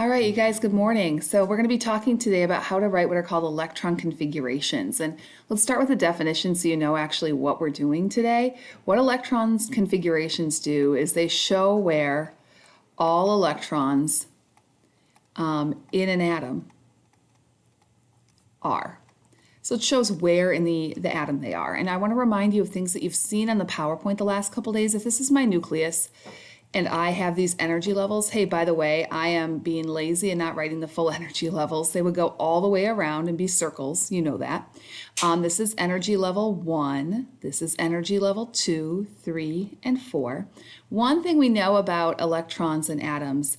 All right, you guys, good morning. So we're going to be talking today about how to write what are called electron configurations. And let's start with the definition so you know actually what we're doing today. What electrons configurations do is they show where all electrons in an atom are. So it shows where in the atom they are. And I want to remind you of things that you've seen on the PowerPoint the last couple days. If this is my nucleus, and I have these energy levels. Hey, by the way, I am being lazy and not writing the full energy levels. They would go all the way around and be circles. You know that. This is energy level 1. This is energy level 2, 3, and 4. One thing we know about electrons and atoms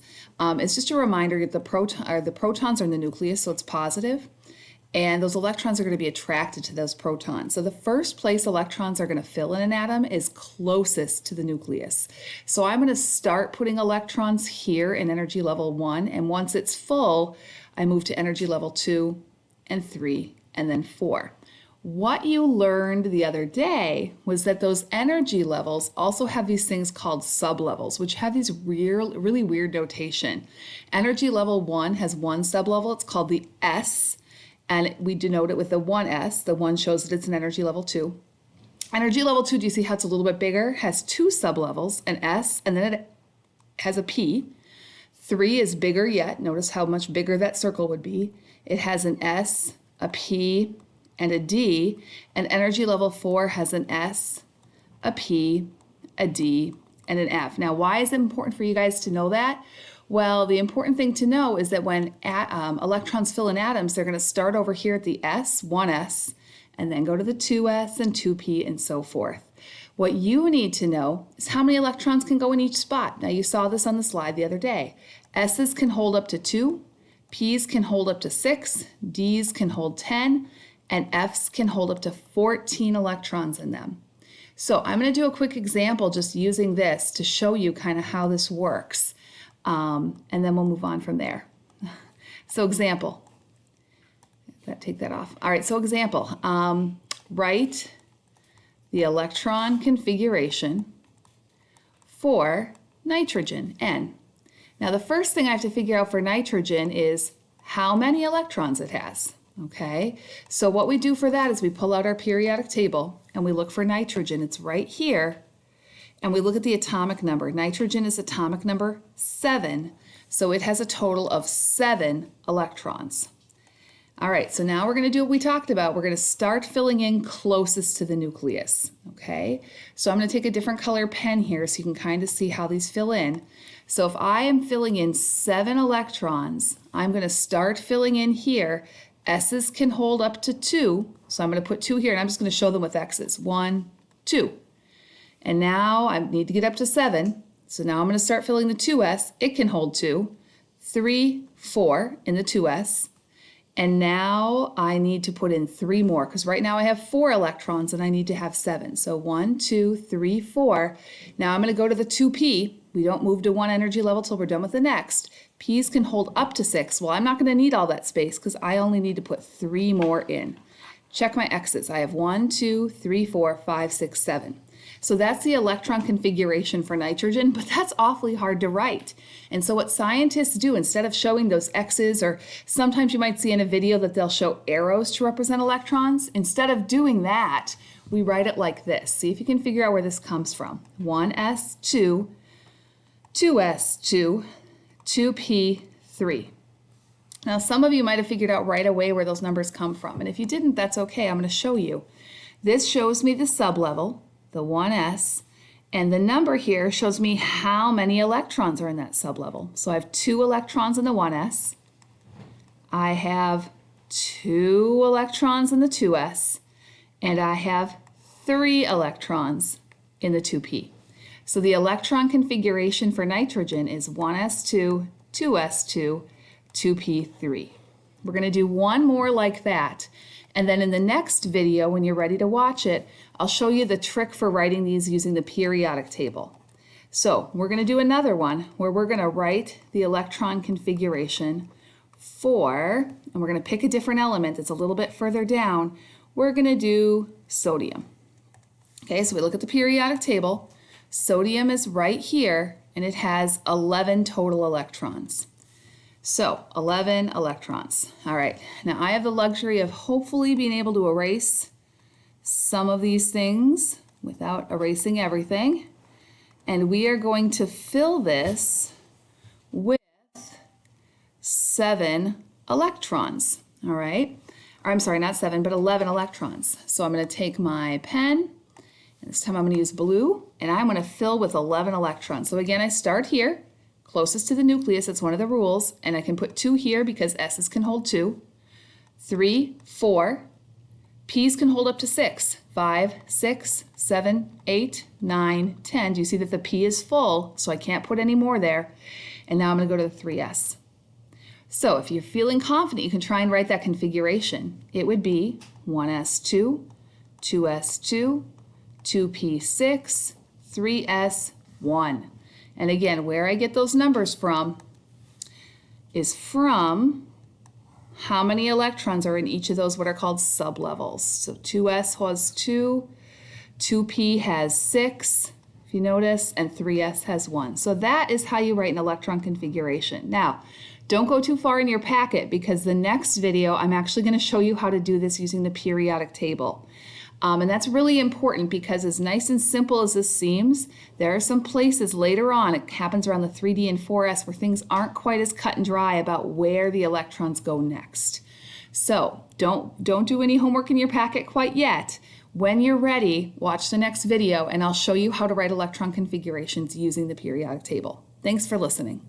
is just a reminder that the protons are in the nucleus, so it's positive. And those electrons are going to be attracted to those protons. So the first place electrons are going to fill in an atom is closest to the nucleus. So I'm going to start putting electrons here in energy level 1, and once it's full, I move to energy level 2 and 3 and then 4. What you learned the other day was that those energy levels also have these things called sublevels, which have these really weird notation. Energy level 1 has one sublevel. It's called the S. And we denote it with the 1s. The 1 shows that it's an energy level 2. Energy level 2, do you see how it's a little bit bigger? Has two sublevels, an S, and then it has a P. 3 is bigger yet. Notice how much bigger that circle would be. It has an S, a P, and a D. And energy level 4 has an S, a P, a D, and an F. Now, why is it important for you guys to know that? Well, the important thing to know is that when electrons fill in atoms, they're going to start over here at the S, 1s, and then go to the 2s and 2p and so forth. What you need to know is how many electrons can go in each spot. Now, you saw this on the slide the other day. S's can hold up to 2, P's can hold up to 6, D's can hold 10, and F's can hold up to 14 electrons in them. So I'm going to do a quick example just using this to show you kind of how this works. And then we'll move on from there. So example, take that off. All right, so example, write the electron configuration for nitrogen, N. Now the first thing I have to figure out for nitrogen is how many electrons it has, okay? So what we do for that is we pull out our periodic table and we look for nitrogen. It's right here. And we look at the atomic number. Nitrogen is atomic number 7, so it has a total of 7 electrons. All right, so now we're going to do what we talked about. We're going to start filling in closest to the nucleus, okay? So I'm going to take a different color pen here so you can kind of see how these fill in. So if I am filling in 7 electrons, I'm going to start filling in here. S's can hold up to 2, so I'm going to put 2 here, and I'm just going to show them with X's. 1, 2. And now I need to get up to 7. So now I'm going to start filling the 2s. It can hold 2. 3, 4 in the 2s. And now I need to put in 3 more because right now I have 4 electrons and I need to have 7. So 1, 2, 3, 4. Now I'm going to go to the 2p. We don't move to one energy level till we're done with the next. P's can hold up to 6. Well, I'm not going to need all that space because I only need to put 3 more in. Check my X's. I have 1, 2, 3, 4, 5, 6, 7. So that's the electron configuration for nitrogen, but that's awfully hard to write. And so what scientists do, instead of showing those X's, or sometimes you might see in a video that they'll show arrows to represent electrons, instead of doing that, we write it like this. See if you can figure out where this comes from. 1s, 2, 2s, 2, 2p, 3. Now some of you might have figured out right away where those numbers come from, and if you didn't, that's okay. I'm going to show you. This shows me the sublevel, the 1s, and the number here shows me how many electrons are in that sublevel. So I have 2 electrons in the 1s, I have 2 electrons in the 2s, and I have 3 electrons in the 2p. So the electron configuration for nitrogen is 1s2, 2s2, 2p3. We're going to do one more like that. And then in the next video, when you're ready to watch it, I'll show you the trick for writing these using the periodic table. So we're going to do another one where we're going to write the electron configuration for, and we're going to pick a different element that's a little bit further down. We're going to do sodium. Okay, so we look at the periodic table. Sodium is right here, and it has 11 total electrons. So 11 electrons. All right, now I have the luxury of hopefully being able to erase some of these things without erasing everything. And we are going to fill this with 7 electrons, all right? Or I'm sorry, not 7, but 11 electrons. So I'm going to take my pen, and this time I'm going to use blue, and I'm going to fill with 11 electrons. So again, I start here, closest to the nucleus, that's one of the rules, and I can put 2 here because S's can hold 2, 3, 4, P's can hold up to 6, 5, 6, 7, 8, 9, 10. Do you see that the P is full, so I can't put any more there? And now I'm going to go to the 3S. So if you're feeling confident, you can try and write that configuration. It would be 1s2, 2s2, 2p6, 3s1. And again, where I get those numbers from is from how many electrons are in each of those what are called sublevels. So 2s has 2, 2p has 6, if you notice, and 3s has 1. So that is how you write an electron configuration. Now, don't go too far in your packet because the next video I'm actually going to show you how to do this using the periodic table. And that's really important because as nice and simple as this seems, there are some places later on, it happens around the 3D and 4S, where things aren't quite as cut and dry about where the electrons go next. So don't do any homework in your packet quite yet. When you're ready, watch the next video and I'll show you how to write electron configurations using the periodic table. Thanks for listening.